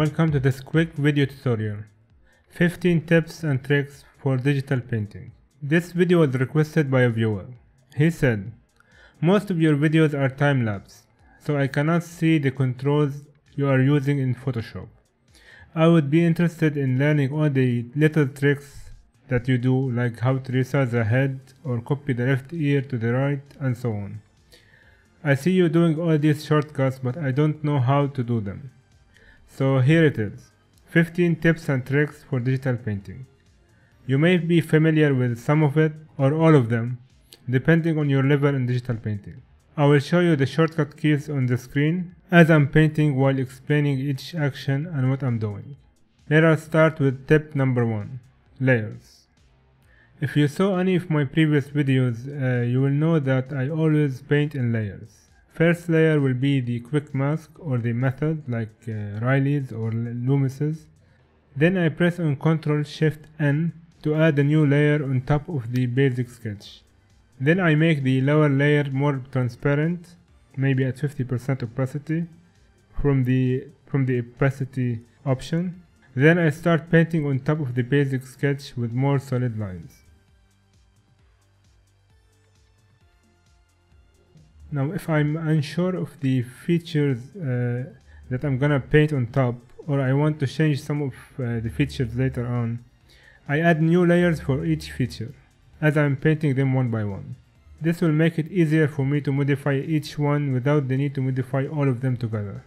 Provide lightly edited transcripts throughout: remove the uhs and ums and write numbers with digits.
welcome to this quick video tutorial. 15 tips and tricks for digital painting. This video was requested by a viewer. He said, most of your videos are time-lapse, so I cannot see the controls you are using in Photoshop. I would be interested in learning all the little tricks that you do, like how to resize the head or copy the left ear to the right and so on. I see you doing all these shortcuts, but I don't know how to do them. So here it is, 15 tips and tricks for digital painting. You may be familiar with some of it or all of them, depending on your level in digital painting. I will show you the shortcut keys on the screen as I'm painting while explaining each action and what I'm doing. Let us start with tip number 1, layers. If you saw any of my previous videos, you will know that I always paint in layers. First layer will be the quick mask or the method like Riley's or Loomis's. Then I press on Ctrl-Shift-N to add a new layer on top of the basic sketch. Then I make the lower layer more transparent, maybe at 50% opacity from the opacity option. Then I start painting on top of the basic sketch with more solid lines. Now if I'm unsure of the features that I'm gonna paint on top, or I want to change some of the features later on, I add new layers for each feature as I'm painting them one by one. This will make it easier for me to modify each one without the need to modify all of them together.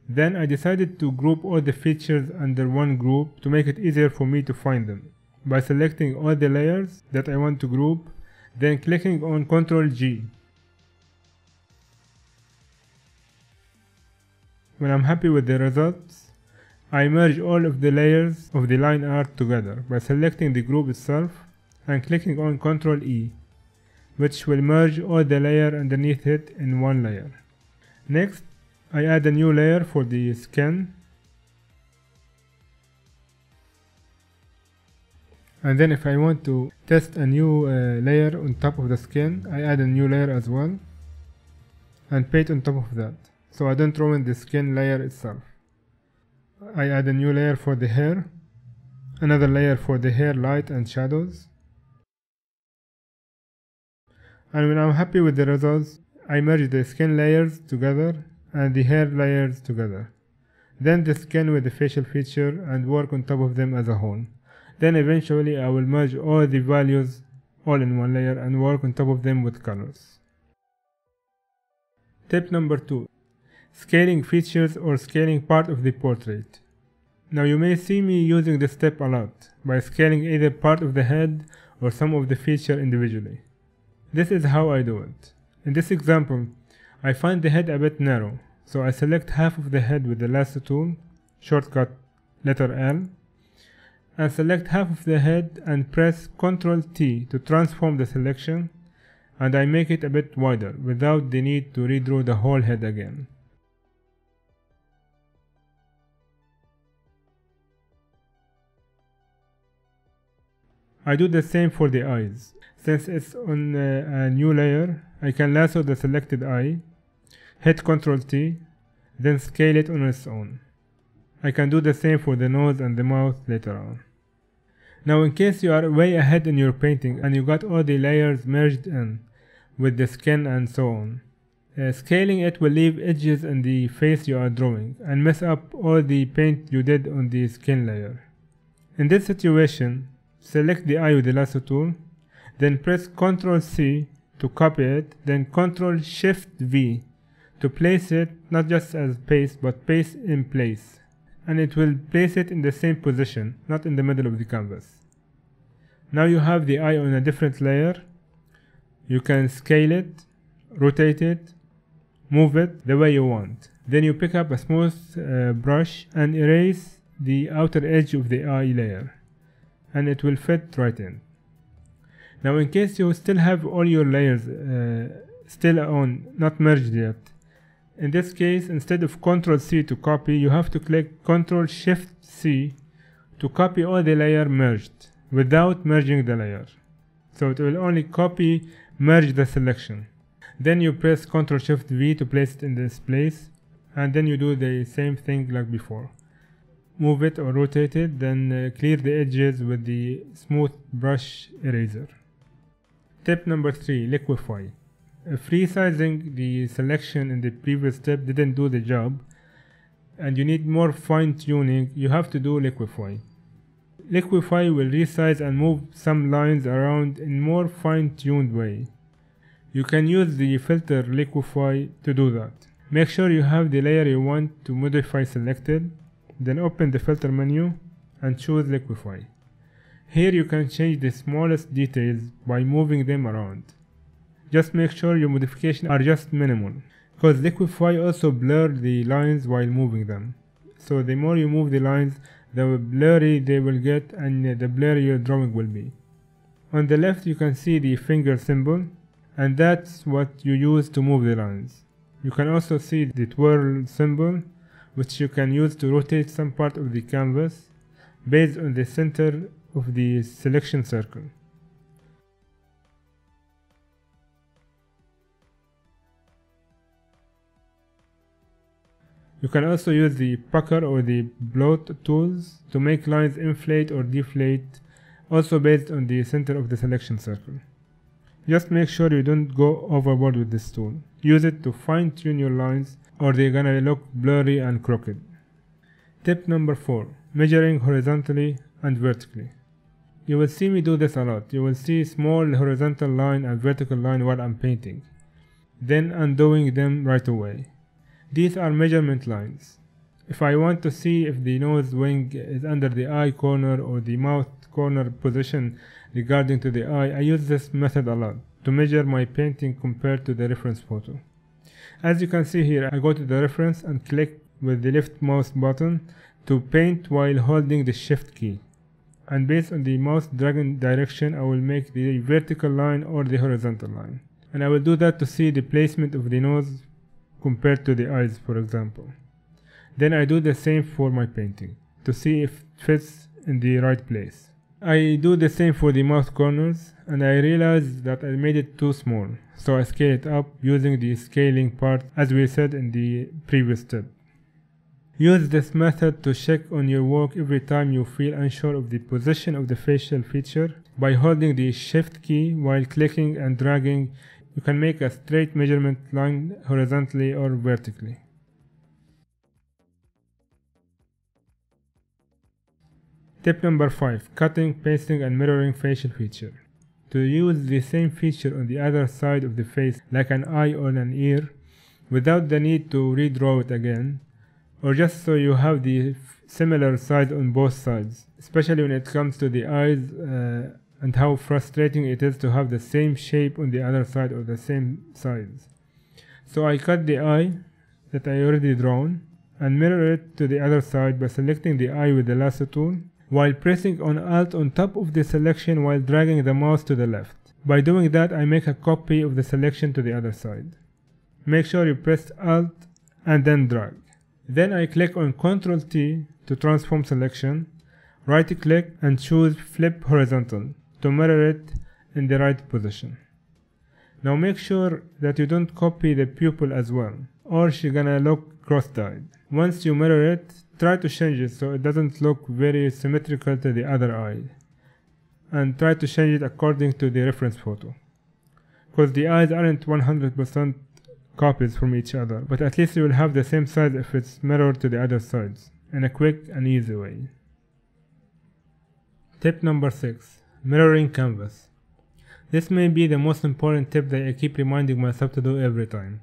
Then I decided to group all the features under one group to make it easier for me to find them by selecting all the layers that I want to group, then clicking on Ctrl-G. When I'm happy with the results, I merge all of the layers of the line art together by selecting the group itself and clicking on Ctrl-E, which will merge all the layer underneath it in one layer. Next, I add a new layer for the skin, and then if I want to test a new layer on top of the skin, I add a new layer as well and paint on top of that, so I don't ruin the skin layer itself. I add a new layer for the hair, another layer for the hair light and shadows, and when I'm happy with the results, I merge the skin layers together and the hair layers together, then the skin with the facial feature and work on top of them as a whole. Then eventually I will merge all the values all in one layer and work on top of them with colors. Tip number 2, scaling features or scaling part of the portrait. Now you may see me using this step a lot by scaling either part of the head or some of the feature individually. This is how I do it. In this example, I find the head a bit narrow, so I select half of the head with the lasso tool, shortcut letter L, and select half of the head and press Ctrl-T to transform the selection, and I make it a bit wider without the need to redraw the whole head again. I do the same for the eyes. Since it's on a new layer, I can lasso the selected eye, hit Ctrl-T, then scale it on its own. I can do the same for the nose and the mouth later on. Now in case you are way ahead in your painting and you got all the layers merged in with the skin and so on, scaling it will leave edges in the face you are drawing and mess up all the paint you did on the skin layer. In this situation, select the eye with the lasso tool, then press Ctrl-C to copy it, then Ctrl-Shift-V to place it not just as paste but paste in place, and it will place it in the same position, not in the middle of the canvas. Now you have the eye on a different layer. You can scale it, rotate it, move it the way you want. Then you pick up a smooth brush and erase the outer edge of the eye layer, and it will fit right in. Now in case you still have all your layers still on, not merged yet, in this case, instead of Ctrl-C to copy, you have to click Ctrl-Shift-C to copy all the layer merged without merging the layer. So it will only copy merge the selection. Then you press Ctrl Shift V to place it in this place, and then you do the same thing like before. Move it or rotate it, then clear the edges with the smooth brush eraser. Tip number 3, Liquify. If resizing the selection in the previous step didn't do the job, and you need more fine-tuning, you have to do Liquify. Liquify will resize and move some lines around in more fine-tuned way. You can use the filter Liquify to do that. Make sure you have the layer you want to modify selected, then open the filter menu and choose Liquify. Here you can change the smallest details by moving them around. Just make sure your modifications are just minimal, because Liquify also blurs the lines while moving them. So the more you move the lines, the blurry they will get and the blurry your drawing will be. On the left you can see the finger symbol, and that's what you use to move the lines. You can also see the twirl symbol, which you can use to rotate some part of the canvas based on the center of the selection circle. You can also use the pucker or the bloat tools to make lines inflate or deflate, also based on the center of the selection circle. Just make sure you don't go overboard with this tool. Use it to fine-tune your lines, or they're gonna look blurry and crooked. Tip number 4, measuring horizontally and vertically. You will see me do this a lot. You will see small horizontal line and vertical line while I'm painting, then undoing them right away. These are measurement lines. If I want to see if the nose wing is under the eye corner or the mouth corner position regarding to the eye, I use this method a lot to measure my painting compared to the reference photo. As you can see here, I go to the reference and click with the left mouse button to paint while holding the shift key. And based on the mouse dragging direction, I will make the vertical line or the horizontal line. And I will do that to see the placement of the nose compared to the eyes, for example. Then I do the same for my painting to see if it fits in the right place. I do the same for the mouth corners, and I realized that I made it too small, so I scale it up using the scaling part as we said in the previous step. Use this method to check on your work every time you feel unsure of the position of the facial feature. By holding the shift key while clicking and dragging, you can make a straight measurement line horizontally or vertically. Tip number 5, cutting, pasting and mirroring facial feature. To use the same feature on the other side of the face, like an eye or an ear, without the need to redraw it again, or just so you have the similar size on both sides, especially when it comes to the eyes and how frustrating it is to have the same shape on the other side or the same size. So I cut the eye that I already drawn and mirror it to the other side by selecting the eye with the lasso tool, while pressing on Alt on top of the selection while dragging the mouse to the left. By doing that, I make a copy of the selection to the other side. Make sure you press Alt and then drag. Then I click on Ctrl T to transform selection, right click and choose Flip Horizontal to mirror it in the right position. Now make sure that you don't copy the pupil as well, or she's gonna look cross-eyed. Once you mirror it, try to change it so it doesn't look very symmetrical to the other eye, and try to change it according to the reference photo, because the eyes aren't 100% copies from each other, but at least you will have the same size if it's mirrored to the other sides in a quick and easy way. Tip number 6, mirroring canvas. This may be the most important tip that I keep reminding myself to do every time.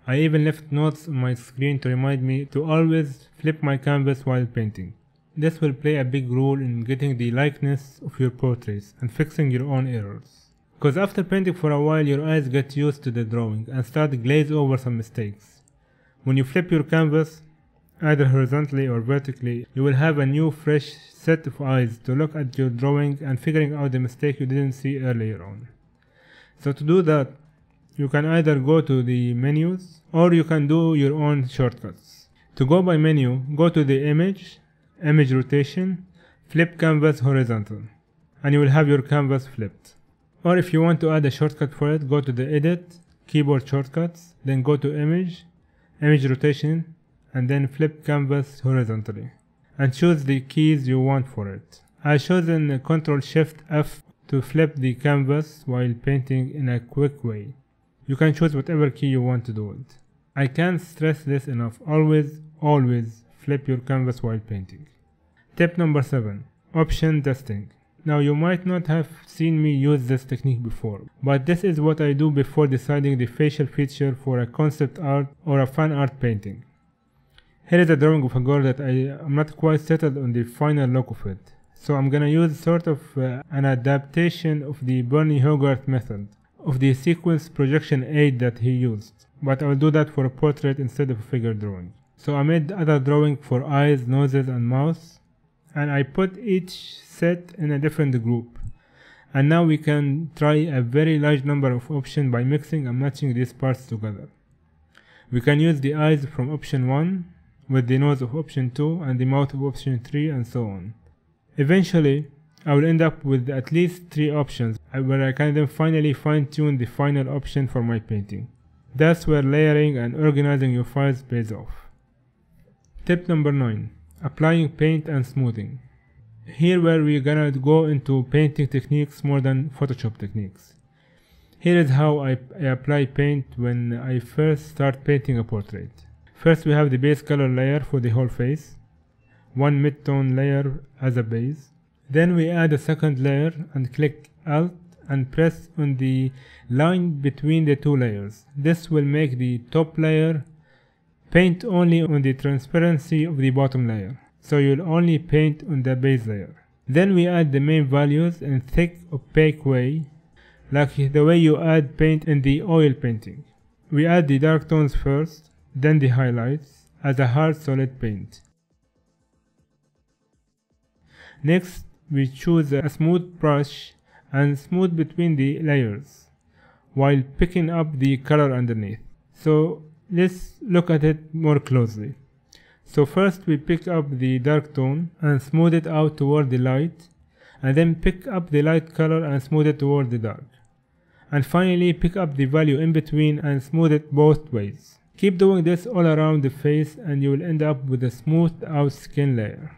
I even left notes on my screen to remind me to always flip my canvas while painting. This will play a big role in getting the likeness of your portraits and fixing your own errors. Because after painting for a while, your eyes get used to the drawing and start to glaze over some mistakes. When you flip your canvas, either horizontally or vertically, you will have a new fresh set of eyes to look at your drawing and figuring out the mistake you didn't see earlier on. So to do that, you can either go to the menus or you can do your own shortcuts. To go by menu, go to the image rotation, flip canvas horizontal, and you will have your canvas flipped. Or if you want to add a shortcut for it, go to the edit, keyboard shortcuts, then go to image rotation, and then flip canvas horizontally, and choose the keys you want for it. I chosen Ctrl-Shift-F to flip the canvas while painting in a quick way. You can choose whatever key you want to do it. I can't stress this enough, always flip your canvas while painting. Tip number 7. Option dusting. Now you might not have seen me use this technique before, but this is what I do before deciding the facial feature for a concept art or a fan art painting. Here is a drawing of a girl that I am not quite settled on the final look of it, so I'm gonna use sort of an adaptation of the Bernie Hogarth method of the sequence projection aid that he used, but I will do that for a portrait instead of a figure drawing. So I made other drawing for eyes, noses and mouth, and I put each set in a different group. And now we can try a very large number of options by mixing and matching these parts together. We can use the eyes from option 1 with the nose of option 2 and the mouth of option 3 and so on. Eventually, I will end up with at least 3 options where I can then finally fine-tune the final option for my painting. That's where layering and organizing your files pays off. Tip number 9. Applying paint and smoothing. Here where we're gonna go into painting techniques more than Photoshop techniques. Here is how I apply paint when I first start painting a portrait. First we have the base color layer for the whole face, one mid-tone layer as a base. Then we add a second layer and click Alt and press on the line between the two layers. This will make the top layer paint only on the transparency of the bottom layer, so you'll only paint on the base layer. Then we add the main values in thick opaque way, like the way you add paint in the oil painting. We add the dark tones first, then the highlights as a hard solid paint. Next we choose a smooth brush and smooth between the layers while picking up the color underneath. So let's look at it more closely. So first we pick up the dark tone and smooth it out toward the light, and then pick up the light color and smooth it toward the dark, and finally pick up the value in between and smooth it both ways. Keep doing this all around the face and you will end up with a smoothed out skin layer.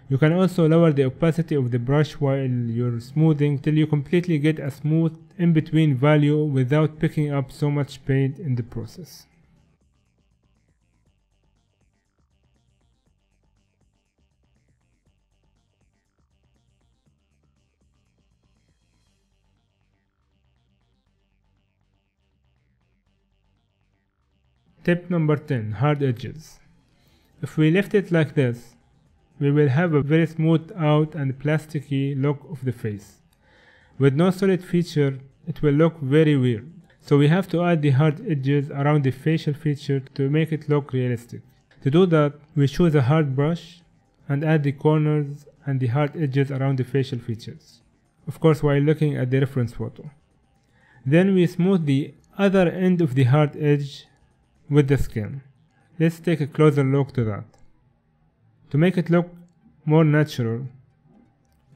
You can also lower the opacity of the brush while you're smoothing till you completely get a smooth in between value without picking up so much paint in the process. Tip number 10. Hard edges. If we left it like this, we will have a very smooth out and plasticky look of the face. With no solid feature, it will look very weird. So we have to add the hard edges around the facial feature to make it look realistic. To do that, we choose a hard brush and add the corners and the hard edges around the facial features. Of course, while looking at the reference photo. Then we smooth the other end of the hard edge with the skin. Let's take a closer look to that. To make it look more natural,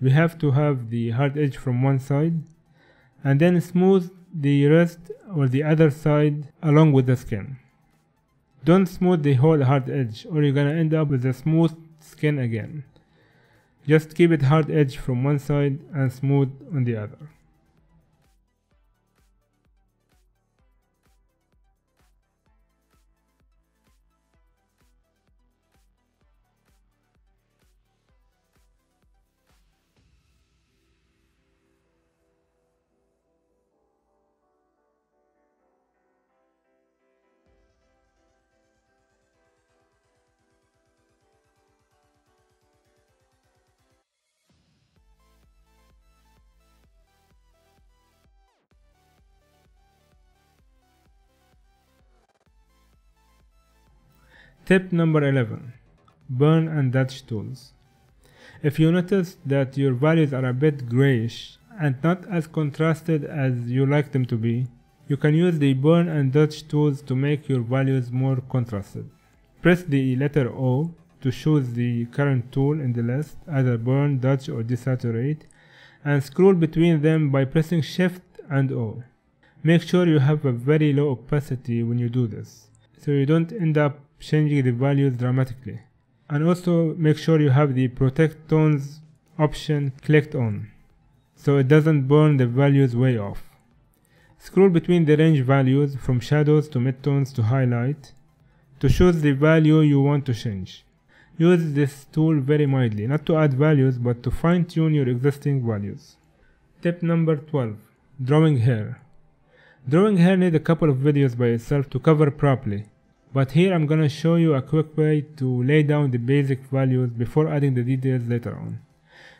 we have to have the hard edge from one side and then smooth the rest or the other side along with the skin. Don't smooth the whole hard edge or you're gonna end up with a smooth skin again. Just keep it hard edge from one side and smooth on the other. Tip number 11. Burn and dodge tools. If you notice that your values are a bit grayish and not as contrasted as you like them to be, you can use the burn and dodge tools to make your values more contrasted. Press the letter O to choose the current tool in the list, either burn, dodge or desaturate, and scroll between them by pressing Shift and O. Make sure you have a very low opacity when you do this, so you don't end up changing the values dramatically. And also make sure you have the protect tones option clicked on, so it doesn't burn the values way off. Scroll between the range values from shadows to midtones to highlight to choose the value you want to change. Use this tool very mildly, not to add values but to fine tune your existing values. Tip number 12. Drawing hair. Drawing hair needs a couple of videos by itself to cover properly, but here I'm gonna show you a quick way to lay down the basic values before adding the details later on.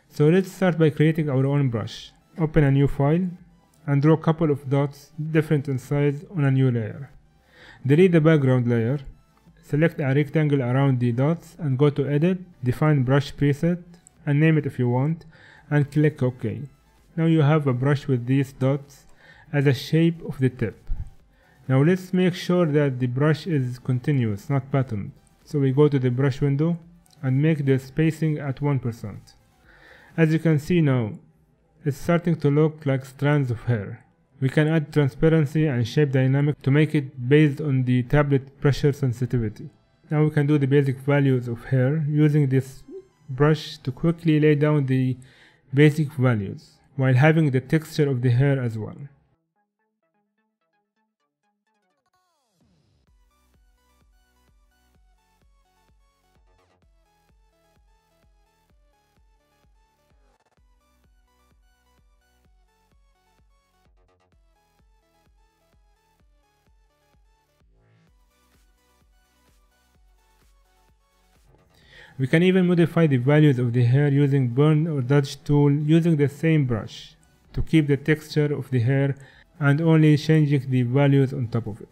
So let's start by creating our own brush. Open a new file and draw a couple of dots different in size on a new layer. Delete the background layer, select a rectangle around the dots and go to Edit, define brush preset and name it if you want, and click OK. Now you have a brush with these dots as a shape of the tip. Now let's make sure that the brush is continuous, not patterned. So we go to the brush window and make the spacing at 1%. As you can see now, it's starting to look like strands of hair. We can add transparency and shape dynamic to make it based on the tablet pressure sensitivity. Now we can do the basic values of hair using this brush to quickly lay down the basic values while having the texture of the hair as well. We can even modify the values of the hair using burn or dodge tool using the same brush to keep the texture of the hair and only changing the values on top of it.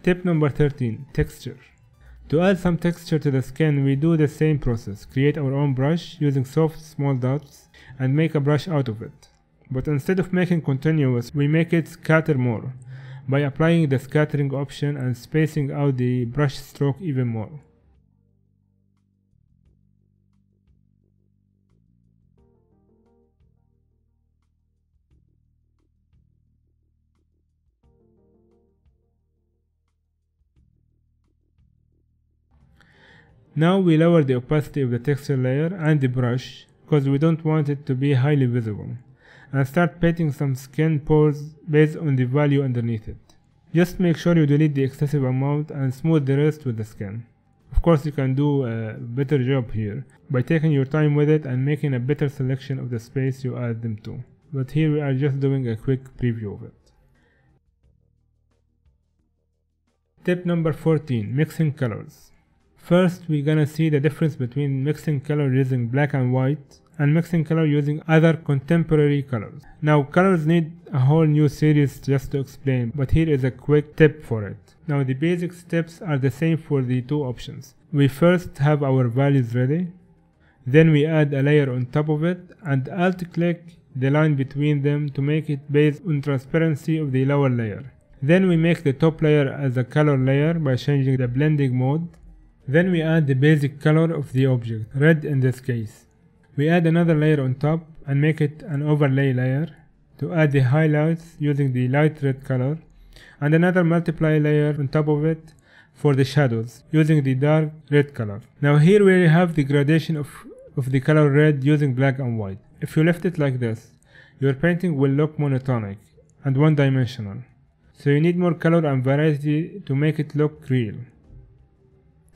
Tip number 13. Texture. To add some texture to the skin, we do the same process. Create our own brush using soft small dots and make a brush out of it. But instead of making continuous, we make it scatter more by applying the scattering option and spacing out the brush stroke even more. Now we lower the opacity of the texture layer and the brush because we don't want it to be highly visible, and start painting some skin pores based on the value underneath it. Just make sure you delete the excessive amount and smooth the rest with the skin. Of course you can do a better job here by taking your time with it and making a better selection of the space you add them to, but here we are just doing a quick preview of it. Tip number 14. Mixing colors. First we're gonna see the difference between mixing color using black and white and mixing color using other contemporary colors. Now colors need a whole new series just to explain, but here is a quick tip for it. Now the basic steps are the same for the two options. We first have our values ready, then we add a layer on top of it and alt click the line between them to make it based on transparency of the lower layer. Then we make the top layer as a color layer by changing the blending mode. Then we add the basic color of the object, red in this case. We add another layer on top and make it an overlay layer to add the highlights using the light red color, and another multiply layer on top of it for the shadows using the dark red color. Now here we have the gradation of the color red using black and white. If you left it like this, your painting will look monotonic and one-dimensional. So you need more color and variety to make it look real.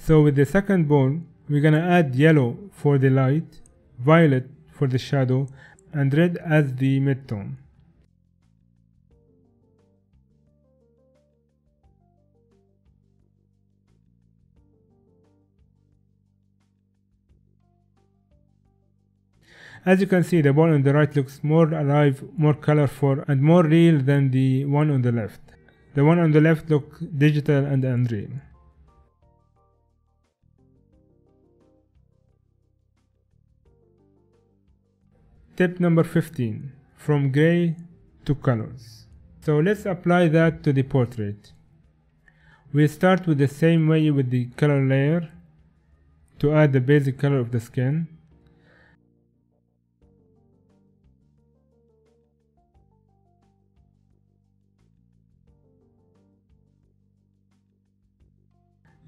So with the second bone, we're gonna add yellow for the light, violet for the shadow, and red as the midtone. As you can see, the bone on the right looks more alive, more colorful, and more real than the one on the left. The one on the left looks digital and unreal. Tip number 15. From gray to colors. So let's apply that to the portrait. We start with the same way with the color layer to add the basic color of the skin.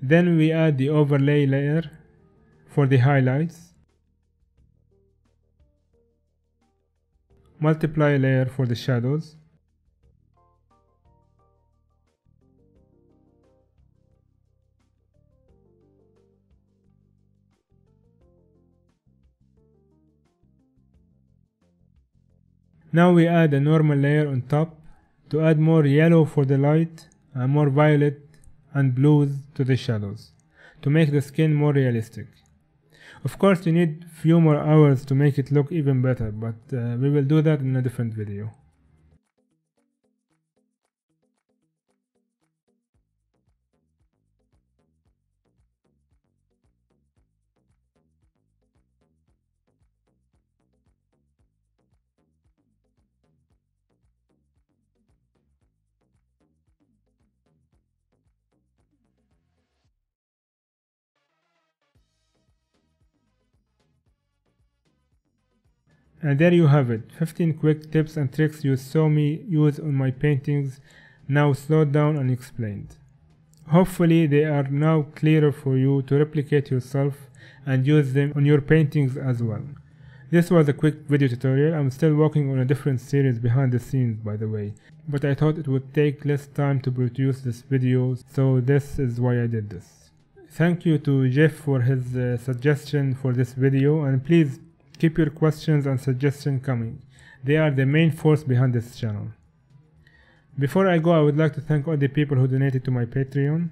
Then we add the overlay layer for the highlights, multiply layer for the shadows, now we add a normal layer on top to add more yellow for the light and more violet and blues to the shadows to make the skin more realistic. Of course you need few more hours to make it look even better, but we will do that in a different video. And there you have it, 15 quick tips and tricks you saw me use on my paintings, now slowed down and explained. Hopefully they are now clearer for you to replicate yourself and use them on your paintings as well. This was a quick video tutorial. I'm still working on a different series behind the scenes, by the way, but I thought it would take less time to produce this video, so this is why I did this. Thank you to Jeff for his suggestion for this video, and please keep your questions and suggestions coming. They are the main force behind this channel. Before I go, I would like to thank all the people who donated to my Patreon.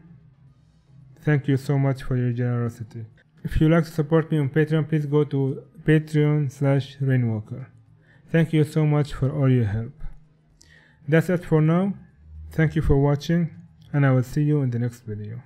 Thank you so much for your generosity. If you like to support me on Patreon, please go to patreon.com/rainwalker. Thank you so much for all your help. That's it for now. Thank you for watching, and I will see you in the next video.